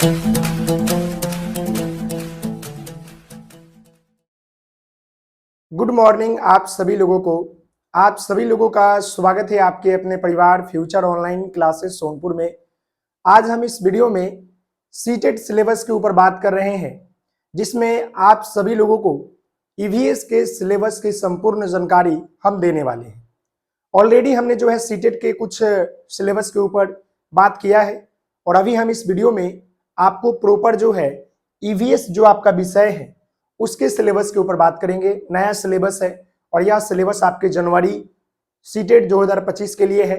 Good morning आप सभी लोगों का स्वागत है आपके अपने परिवार फ्यूचर ऑनलाइन क्लासेस सोनपुर में। आज हम इस वीडियो में सीटेट सिलेबस के ऊपर बात कर रहे हैं, जिसमें आप सभी लोगों को ईवीएस के सिलेबस की संपूर्ण जानकारी हम देने वाले हैं। ऑलरेडी हमने जो है सीटेट के कुछ सिलेबस के ऊपर बात किया है और अभी हम इस वीडियो में आपको प्रॉपर जो है ईवीएस जो आपका विषय है उसके सिलेबस के ऊपर बात करेंगे। नया सिलेबस है और यह सिलेबस आपके जनवरी सीटेट 2025 के लिए है।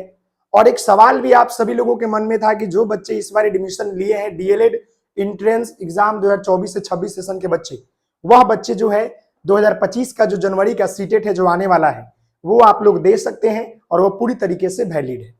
और एक सवाल भी आप सभी लोगों के मन में था कि जो बच्चे इस बार एडमिशन लिए हैं डीएलएड इंट्रेंस एग्जाम 2024 से 26 सेशन के बच्चे, वह बच्चे जो है 2025 का जो जनवरी का सीटेट है जो आने वाला है वो आप लोग दे सकते हैं और वो पूरी तरीके से वैलिड है।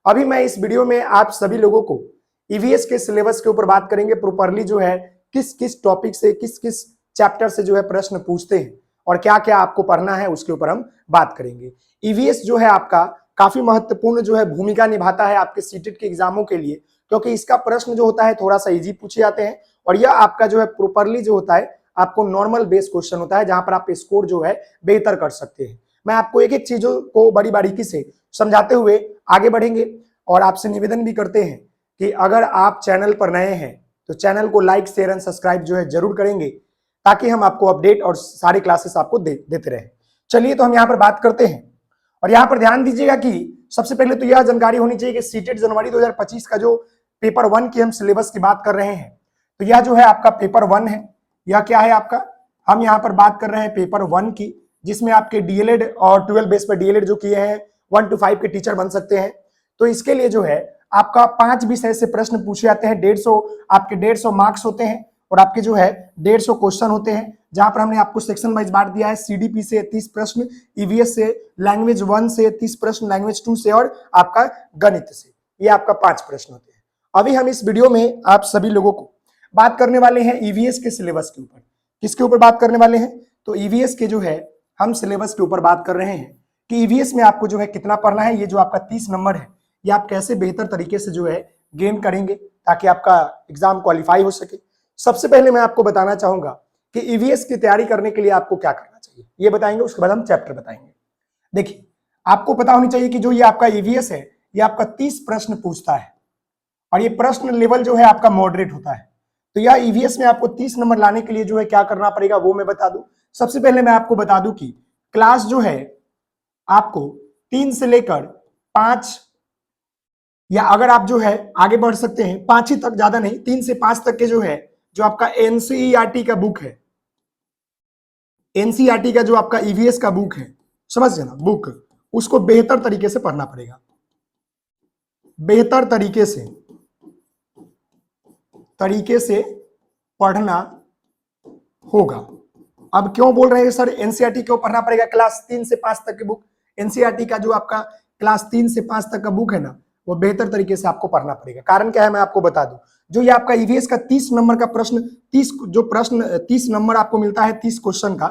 अभी मैं इस वीडियो में आप सभी लोगों को ईवीएस के सिलेबस के ऊपर बात करेंगे, प्रॉपरली जो है किस किस टॉपिक से किस किस चैप्टर से जो है प्रश्न पूछते हैं और क्या क्या आपको पढ़ना है उसके ऊपर हम बात करेंगे। ईवीएस जो है आपका काफी महत्वपूर्ण जो है भूमिका निभाता है आपके सीटेट के एग्जामों के लिए, क्योंकि इसका प्रश्न जो होता है थोड़ा सा इजी पूछे जाते हैं और यह आपका जो है प्रॉपरली जो होता है आपको नॉर्मल बेस क्वेश्चन होता है जहां पर आप स्कोर जो है बेहतर कर सकते हैं। मैं आपको एक एक चीजों को बड़ी बारीकी से समझाते हुए आगे बढ़ेंगे और आपसे निवेदन भी करते हैं कि अगर आप चैनल पर नए हैं तो चैनल को लाइक शेयर एंड सब्सक्राइब जो है जरूर करेंगे ताकि हम आपको अपडेट और सारे क्लासेस आपको देते रहें। चलिए तो हम यहाँ पर बात करते हैं और यहाँ पर ध्यान दीजिएगा कि सबसे पहले तो यह जानकारी होनी चाहिए कि सीटेट जनवरी 2025 का जो पेपर 1 की हम सिलेबस की बात कर रहे हैं तो यह जो है आपका पेपर 1 है। यह क्या है आपका, हम यहाँ पर बात कर रहे हैं पेपर 1 की, जिसमें आपके डीएलएड और 12 बेस पर डीएलएड जो किए हैं 1 to 5 के टीचर बन सकते हैं। तो इसके लिए जो है आपका 5 विषय से प्रश्न पूछे जाते हैं। 150 मार्क्स होते हैं और आपके जो है 150 क्वेश्चन होते हैं, जहां पर हमने आपको सेक्शन वाइज बांट दिया है। सीडीपी से 30 प्रश्न, ईवीएस से लैंग्वेज 1 से 30 प्रश्न, लैंग्वेज 2 से और आपका गणित से, ये आपका 5 प्रश्न होते हैं। अभी हम इस वीडियो में आप सभी लोगों को बात करने वाले हैं ईवीएस के सिलेबस के ऊपर। किसके ऊपर बात करने वाले हैं, तो ईवीएस के जो है हम सिलेबस के ऊपर बात कर रहे हैं कि ईवीएस में आपको जो है कितना पढ़ना है। ये जो आपका 30 नंबर है ये आप कैसे बेहतर तरीके से जो है गेन करेंगे ताकि आपका एग्जाम क्वालिफाई हो सके। सबसे पहले मैं आपको बताना चाहूंगा कि ईवीएस की तैयारी करने के लिए आपको क्या करना चाहिए ये बताएंगे, उसके बाद हम चैप्टर बताएंगे। देखिए, आपको पता होनी चाहिए कि जो ये आपका ईवीएस है ये आपका 30 प्रश्न पूछता है और ये प्रश्न लेवल जो है आपका मॉडरेट होता है। तो यह ईवीएस में आपको 30 नंबर लाने के लिए जो है क्या करना पड़ेगा वो मैं बता दूं। सबसे पहले मैं आपको बता दूं कि क्लास जो है आपको 3 से लेकर 5, या अगर आप जो है आगे बढ़ सकते हैं 5 ही तक, ज्यादा नहीं, 3 से 5 तक के जो है जो आपका एनसीईआरटी का बुक है, एनसीईआरटी का जो आपका ईवीएस का बुक है, समझ गए ना, बुक, उसको बेहतर तरीके से पढ़ना पड़ेगा, बेहतर तरीके से पढ़ना होगा। अब क्यों बोल रहे हैं सर एनसीईआरटी क्यों पढ़ना पड़ेगा, क्लास 3 से 5 तक की बुक, एनसीईआरटी का जो आपका क्लास 3 से 5 तक का बुक है ना वो बेहतर तरीके से आपको पढ़ना पड़ेगा। कारण क्या है मैं आपको बता दूं, जो ये आपका ईवीएस का 30 नंबर का प्रश्न, 30 नंबर आपको मिलता है 30 क्वेश्चन का,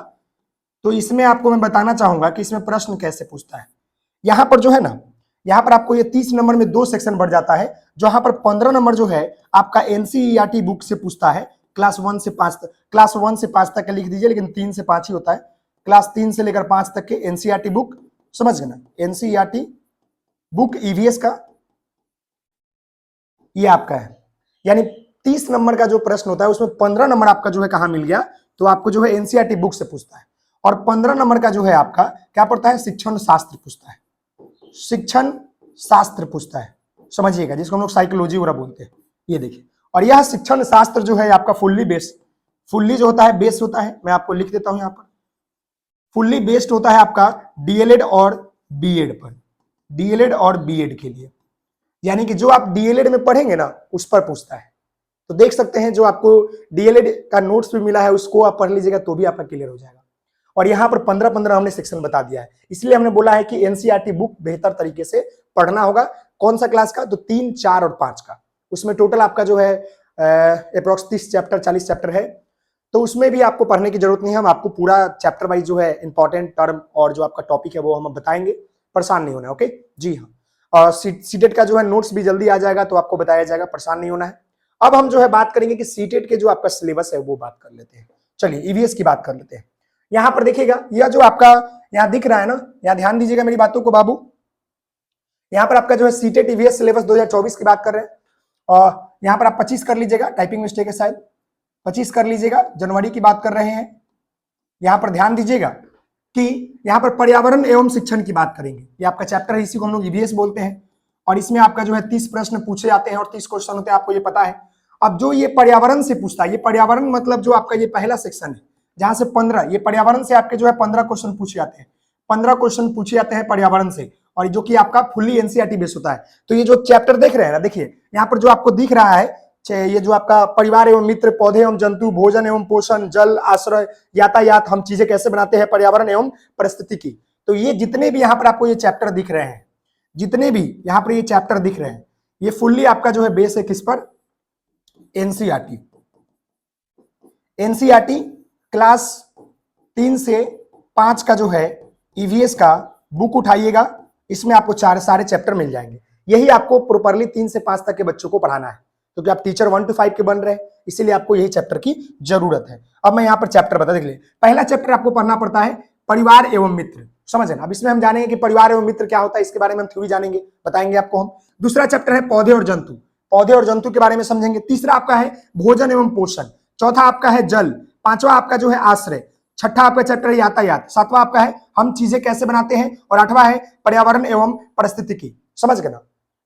तो इसमें आपको मैं बताना चाहूंगा कि इसमें प्रश्न कैसे पूछता है। यहाँ पर जो है ना, यहाँ पर आपको ये 30 नंबर में 2 सेक्शन बढ़ जाता है, जहां पर 15 नंबर जो है आपका एनसीईआरटी बुक से पूछता है क्लास 1 से 5 तक। क्लास 1 से 5 तक का लिख दीजिए, लेकिन 3 से 5 ही होता है। क्लास 3 से लेकर 5 तक के एनसीईआरटी बुक, समझ गए ना, एनसीईआरटी बुक ईवीएस का ये आपका है। यानी 30 नंबर का जो प्रश्न होता है उसमें 15 नंबर आपका जो है कहां मिल गया, तो आपको जो है एनसीईआरटी बुक से पूछता है। और 15 नंबर का जो है आपका क्या पड़ता है, शिक्षण शास्त्र पूछता है, शिक्षण शास्त्र पूछता है, समझिएगा, जिसको हम लोग साइकोलॉजी वगैरह बोलते हैं। ये देखिए, और यह शिक्षण शास्त्र जो है आपका फुल्ली जो होता है बेस्ड होता है, मैं आपको लिख देता हूं यहाँ पर, फुल्ली बेस्ड होता है आपका डीएलएड और बीएड पर, डीएलएड और बीएड के लिए। यानी कि जो आप डीएलएड में पढ़ेंगे ना उस पर पूछता है। तो देख सकते हैं जो आपको डीएलएड का नोट्स भी मिला है उसको आप पढ़ लीजिएगा तो भी आपका क्लियर हो जाएगा। और यहाँ पर 15-15 हमने सेक्शन बता दिया है, इसलिए हमने बोला है कि एनसीईआरटी बुक बेहतर तरीके से पढ़ना होगा। कौन सा क्लास का, तो 3, 4 और 5 का। उसमें टोटल आपका जो है अप्रोक्स 30 चैप्टर 40 चैप्टर है, तो उसमें भी आपको पढ़ने की जरूरत नहीं है। हम आपको पूरा चैप्टर वाइज जो है इंपॉर्टेंट टर्म और जो आपका टॉपिक है वो हम बताएंगे, परेशान नहीं होना। ओके जी हाँ, और सीटेट का जो है नोट्स भी जल्दी आ जाएगा तो आपको बताया जाएगा, परेशान नहीं होना है। अब हम जो है बात करेंगे कि सीटेट के जो आपका सिलेबस है वो बात कर लेते हैं। चलिए ईवीएस की बात कर लेते हैं। यहां पर देखिएगा, यह जो आपका यहां दिख रहा है ना, यहां ध्यान दीजिएगा मेरी बातों को बाबू। यहां पर आपका जो है सीटेट ईवीएस सिलेबस 2024 की बात कर रहे हैं, और यहां पर आप 25 कर लीजिएगा, टाइपिंग मिस्टेक है शायद, 25 कर लीजिएगा, जनवरी की बात कर रहे हैं। यहां पर ध्यान दीजिएगा कि यहां पर पर्यावरण एवं शिक्षण की बात करेंगे। ये आपका चैप्टर है, इसी को हम लोग ईवीएस बोलते हैं, और इसमें आपका जो है 30 प्रश्न पूछे जाते हैं और 30 क्वेश्चन होते हैं, आपको ये पता है। अब जो ये पर्यावरण से पूछता है, ये पर्यावरण मतलब जो आपका ये पहला सेक्शन है, जहां से 15, ये पर्यावरण से आपके जो है 15 क्वेश्चन पूछे जाते हैं, 15 क्वेश्चन पूछे जाते हैं पर्यावरण से, और जो कि आपका फुल्ली एनसीईआरटी बेस होता है। तो ये जो चैप्टर देख रहे हैं ना, देखिए यहाँ पर जो आपको दिख रहा है, ये जो आपका परिवार एवं मित्र, पौधे एवं जंतु, भोजन एवं पोषण, जल, आश्रय, यातायात, हम चीजें कैसे बनाते हैं, पर्यावरण एवं परिस्थितिकी। तो ये जितने भी यहाँ पर आपको ये चैप्टर दिख रहे हैं, जितने भी यहाँ पर ये चैप्टर दिख रहे हैं, ये फुल्ली आपका जो है बेस है किस पर, एनसीईआरटी। एनसीईआरटी क्लास 3 से 5 का जो है ईवीएस का बुक उठाइएगा, इसमें आपको सारे चैप्टर मिल जाएंगे। यही आपको प्रॉपरली 3 से 5 तक के बच्चों को पढ़ाना है, क्योंकि आप टीचर 1 to 5 के बन रहे हैं, इसीलिए आपको यही चैप्टर की जरूरत है। अब मैं यहाँ पर चैप्टर बता, देख ले, पहला चैप्टर आपको पढ़ना पड़ता है परिवार एवं मित्र, समझ है ना। अब इसमें हम जानेंगे कि परिवार एवं मित्र क्या होता है, इसके बारे में हम थ्योरी जानेंगे, बताएंगे आपको हम। दूसरा चैप्टर है पौधे और जंतु, पौधे और जंतु के बारे में समझेंगे। तीसरा आपका है भोजन एवं पोषण। चौथा आपका है जल। पांचवा आपका जो है आश्रय। छठा आपका चैप्टर है यातायात। सातवां आपका है हम चीजें कैसे बनाते हैं, और आठवां है पर्यावरण एवं परिस्थितिकी। समझ गए ना।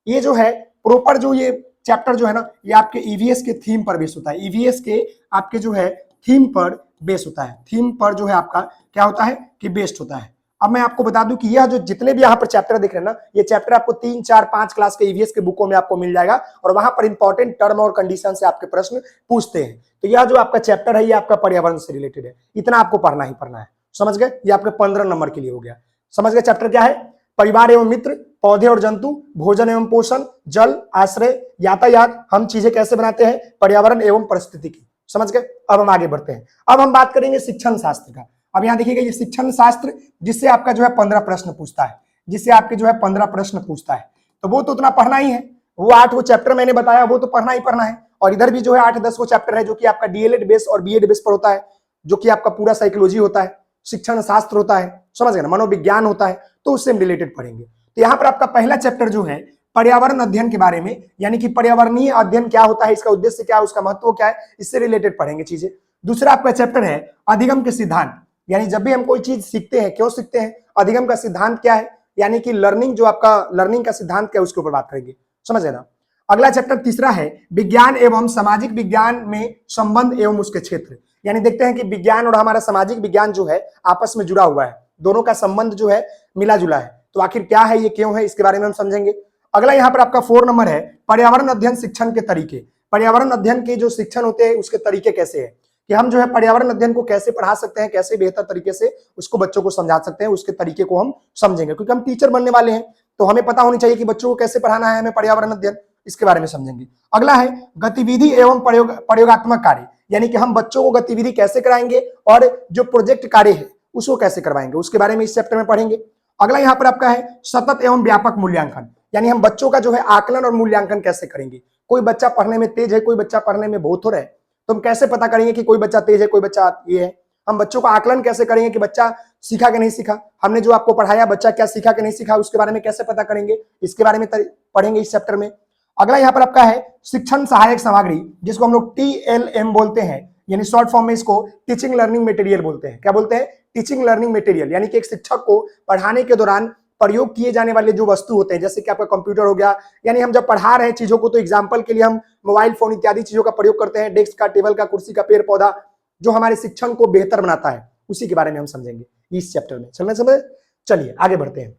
ये जो है प्रॉपर जो ये चैप्टर जो है ना, ये आपके ईवीएस के थीम पर बेस होता है। ईवीएस के आपके जो है थीम पर बेस होता है, थीम पर जो है आपका क्या होता है कि बेस्ड होता है। अब मैं आपको बता दूं कि यह जो जितने भी यहाँ पर चैप्टर दिख रहे हैं ना, ये चैप्टर आपको 3, 4, 5 क्लास के ईवीएस के बुकों में आपको मिल जाएगा, और वहां पर इंपॉर्टेंट टर्म और कंडीशन से आपके प्रश्न पूछते हैं। तो यह जो आपका चैप्टर है, ये आपका पर्यावरण से रिलेटेड है, इतना आपको पढ़ना ही पढ़ना है। समझ गए, ये आपके 15 नंबर के लिए हो गया। समझ गए चैप्टर क्या है, परिवार एवं मित्र, पौधे और जंतु, भोजन एवं पोषण, जल, आश्रय, यातायात, हम चीजें कैसे बनाते हैं, पर्यावरण एवं परिस्थितिकी। समझ गए। अब हम आगे बढ़ते हैं। अब हम बात करेंगे शिक्षण शास्त्र का। अब यहां देखिएगा, ये शिक्षण शास्त्र जिससे आपका जो है 15 प्रश्न पूछता है, जिससे आपके जो है 15 प्रश्न पूछता है, तो वो तो उतना पढ़ना ही है। वो 8 वो चैप्टर मैंने बताया, वो तो पढ़ना ही पढ़ना है। और इधर भी जो है 8-10 वो चैप्टर है, जो कि आपका डीएलएड बेस और बीएड बेस पर होता है, जो कि आपका पूरा साइकोलॉजी होता है, शिक्षण शास्त्र होता है, समझ गए ना, मनोविज्ञान होता है, तो उससे हम रिलेटेड पढ़ेंगे। तो यहाँ पर आपका पहला चैप्टर जो है पर्यावरण अध्ययन के बारे में, यानी कि पर्यावरणीय अध्ययन क्या होता है, इसका उद्देश्य क्या है, उसका महत्व क्या है, इससे रिलेटेड पढ़ेंगे चीजें। दूसरा आपका चैप्टर है अधिगम के सिद्धांत, यानी जब भी हम कोई चीज सीखते हैं, क्यों सीखते हैं, अधिगम का सिद्धांत क्या है, यानी कि लर्निंग, जो आपका लर्निंग का सिद्धांत क्या है, उसके ऊपर बात करेंगे। समझ गए ना। अगला चैप्टर तीसरा है विज्ञान एवं सामाजिक विज्ञान में संबंध एवं उसके क्षेत्र, यानी देखते हैं कि विज्ञान और हमारा सामाजिक विज्ञान जो है आपस में जुड़ा हुआ है, दोनों का संबंध जो है मिला जुला है, तो आखिर क्या है, ये क्यों है, इसके बारे में हम समझेंगे। अगला यहाँ पर आपका 4 नंबर है पर्यावरण अध्ययन शिक्षण के तरीके। पर्यावरण अध्ययन के जो शिक्षण होते हैं उसके तरीके कैसे है, कि हम जो है पर्यावरण अध्ययन को कैसे पढ़ा सकते हैं, कैसे बेहतर तरीके से उसको बच्चों को समझा सकते हैं, उसके तरीके को हम समझेंगे, क्योंकि हम टीचर बनने वाले हैं, तो हमें पता होनी चाहिए कि बच्चों को कैसे पढ़ाना है, हमें पर्यावरण अध्ययन, इसके बारे में समझेंगे। अगला है गतिविधि एवं प्रयोगात्मक कार्य, यानी कि हम बच्चों को गतिविधि कैसे कराएंगे और जो प्रोजेक्ट कार्य है उसको कैसे करवाएंगे, उसके बारे में इस चैप्टर में पढ़ेंगे। अगला यहाँ पर आपका है सतत एवं व्यापक मूल्यांकन, यानी हम बच्चों का जो है आकलन और मूल्यांकन कैसे करेंगे। कोई बच्चा पढ़ने में तेज है, कोई बच्चा पढ़ने में बहुत हो रहा है, तो हम कैसे पता करेंगे कि कोई बच्चा तेज है, कोई बच्चा ये है। हम बच्चों का आकलन कैसे करेंगे कि बच्चा सीखा कि नहीं सीखा, हमने जो आपको पढ़ाया बच्चा क्या सीखा कि नहीं सीखा, उसके बारे में कैसे पता करेंगे, इसके बारे में पढ़ेंगे इस चैप्टर में। अगला यहाँ पर आपका है शिक्षण सहायक सामग्री, जिसको हम लोग TLM बोलते हैं, यानी शॉर्ट फॉर्म में इसको टीचिंग लर्निंग मटेरियल बोलते हैं। क्या बोलते हैं, टीचिंग लर्निंग मटेरियल, यानी कि एक शिक्षक को पढ़ाने के दौरान प्रयोग किए जाने वाले जो वस्तु होते हैं, जैसे कि आपका कंप्यूटर हो गया, यानी हम जब पढ़ा रहे हैं चीजों को, तो एग्जाम्पल के लिए हम मोबाइल फोन इत्यादि चीजों का प्रयोग करते हैं, डेस्क का, टेबल का, कुर्सी का, पेड़ पौधा, जो हमारे शिक्षण को बेहतर बनाता है, उसी के बारे में हम समझेंगे इस चैप्टर में। समझ चलिए आगे बढ़ते हैं।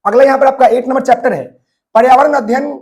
अगला यहाँ पर आपका 8 नंबर चैप्टर है पर्यावरण अध्ययन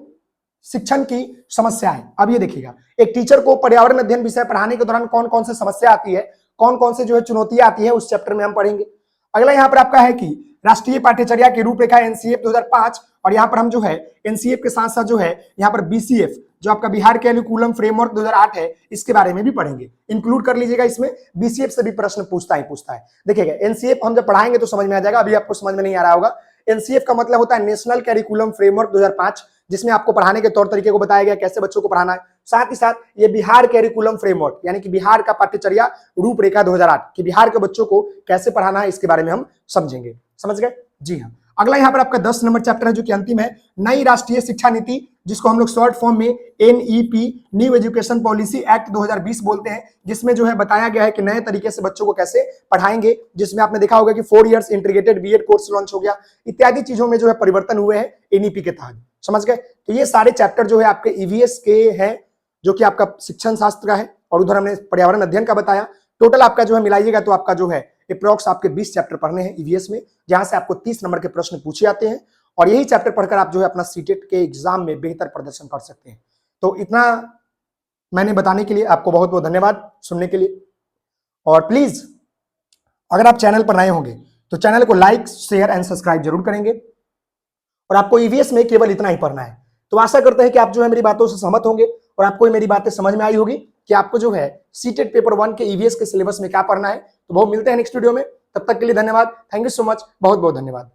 शिक्षण की समस्याएं। अब ये देखिएगा, एक टीचर को पर्यावरण अध्ययन विषय पढ़ाने के दौरान कौन कौन से समस्या आती है, कौन कौन से जो है चुनौतियां आती है, उस चैप्टर में हम पढ़ेंगे। अगला यहाँ पर आपका है कि राष्ट्रीय पाठ्यचर्या की रूपरेखा एनसीएफ 2005, और यहाँ पर हम जो है एनसीएफ के साथ साथ जो है यहाँ पर बीसीएफ, जो आपका बिहार कैरिकुलम फ्रेमवर्क 2008 है, इसके बारे में भी पढ़ेंगे। इंक्लूड कर लीजिएगा इसमें, बीसीएफ से भी प्रश्न पूछता है। देखिएगा एनसीएफ हम जब पढ़ाएंगे तो समझ में आ जाएगा, अभी आपको समझ में नहीं आ रहा होगा। एनसीएफ का मतलब होता है नेशनल कैरिकुलम फ्रेमवर्क 2005, जिसमें आपको पढ़ाने के तौर तरीके को बताया गया, कैसे बच्चों को पढ़ाना है, साथ ही साथ ये बिहार कैरिकुलम फ्रेमवर्क यानी कि बिहार का पाठ्यचर्या रूपरेखा 2008 कि बिहार के बच्चों को कैसे पढ़ाना है, इसके बारे में हम समझेंगे। समझ गए? जी हाँ। अगला यहाँ पर आपका 10 नंबर चैप्टर है जो कि अंतिम है, नई राष्ट्रीय शिक्षा नीति, जिसको हम लोग शॉर्ट फॉर्म में NEP new education policy act 2020 बोलते हैं, जिसमें जो है बताया गया है कि नए तरीके से बच्चों को कैसे पढ़ाएंगे, जिसमें आपने देखा होगा कि 4 years integrated BEd course launch हो गया, इत्यादि चीजों में जो है परिवर्तन हुए हैं NEP के तहत। समझ गए? तो ये सारे चैप्टर जो है आपके EVS के हैं, जो कि आपका शिक्षण शास्त्र का है, और उधर हमने पर्यावरण अध्ययन का बताया। टोटल आपका जो है मिलाइएगा तो आपका जो है अप्रॉक्स आपके 20 चैप्टर पढ़ने हैं EVS में, जहां से आपको 30 नंबर के प्रश्न पूछे जाते हैं, और यही चैप्टर पढ़कर आप जो है अपना सीटेट के एग्जाम में बेहतर प्रदर्शन कर सकते हैं। तो इतना मैंने बताने के लिए आपको बहुत बहुत धन्यवाद सुनने के लिए। और प्लीज अगर आप चैनल पर नए होंगे तो चैनल को लाइक, शेयर एंड सब्सक्राइब जरूर करेंगे, और आपको EVS में केवल इतना ही पढ़ना है। तो आशा करते हैं कि आप जो है मेरी बातों से सहमत होंगे और आपको मेरी बातें समझ में आई होगी कि आपको जो है सीटेट पेपर 1 के EVS के सिलेबस में क्या पढ़ना है। तो बहुत मिलते हैं नेक्स्ट वीडियो में, तब तक के लिए धन्यवाद। थैंक यू सो मच, बहुत बहुत धन्यवाद।